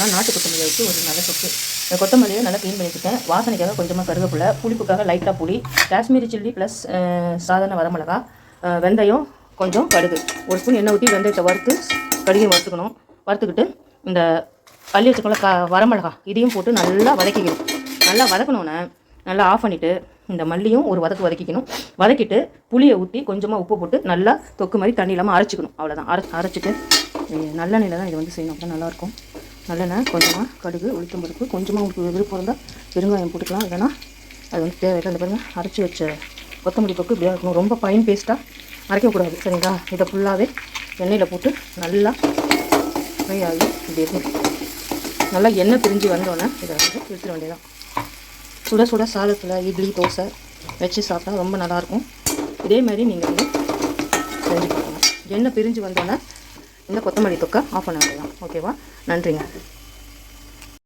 தான் நாட்டு கொத்தமல்லியை வச்சு ஒரு நல்ல தொக்கு. இந்த கொத்தமல்லியை நல்லா க்ளீன் பண்ணி வச்சுட்டேன். வாசனைக்காக கொஞ்சமாக கருவேப்பிலை, புளிப்புக்காக லைட்டாக புளி, காஷ்மீரி சில்லி ப்ளஸ் சாதாரண வரமிளகா, வெந்தயம், கொஞ்சம் கடுகு, ஒரு ஸ்பூன் எண்ணெய் ஊற்றி வெந்தயத்தை வறுத்து கடுகையும் வறுத்துக்கணும். வறுத்துக்கிட்டு இந்த அள்ளி வச்சுக்கோல வரமிளகா இதையும் போட்டு நல்லா வதக்கிக்கணும். நல்லா வதக்கணுன்னே நல்லா ஆஃப் பண்ணிவிட்டு இந்த மல்லியும் ஒரு வதக்கிக்கணும். வதக்கிட்டு புளியை ஊற்றி கொஞ்சமாக உப்பு போட்டு நல்லா தொக்கு மாதிரி தண்ணி இல்லாமல் அரைச்சிக்கணும். அவ்வளோதான். அரைச்சிட்டு நல்லெண்ணெயில் தான் இது வந்து செய்யணும். அப்போ நல்லாயிருக்கும். நல்லெண்ணெய், கொஞ்சமாக கடுகு, உளுத்தம் பருப்பு, கொஞ்சமாக உங்களுக்கு விருப்பம் இருந்தால் பெருங்காயம் போட்டுக்கலாம். இல்லைன்னா அது வந்து தேவையில்லை. அந்த பாருங்கள், அரைச்சி வச்ச கொத்தமல்லி தொக்கு இப்படியாக இருக்கணும். ரொம்ப ஃபைன் பேஸ்ட்டாக அரைக்கக்கூடாது, சரிங்களா? இதை ஃபுல்லாகவே எண்ணெயில் போட்டு நல்லா ஃப்ரை ஆகி இப்படி இருக்கும். நல்லா எண்ணெய் பிரிஞ்சு வந்தோடனே இதை வந்து எடுத்துட வேண்டியதான். சுட சுட சாதத்தில் இட்லி தோசை வச்சு சாப்பிட்டா ரொம்ப நல்லாயிருக்கும். இதே மாதிரி நீங்கள் வந்து செஞ்சு பார்க்கணும். எண்ணெய் பிரிஞ்சு வந்தோடனே இந்த கொத்தமல்லி தொக்கை ஆஃப் பண்ண வேண்டியதான். ஓகேவா? நன்றிங்க.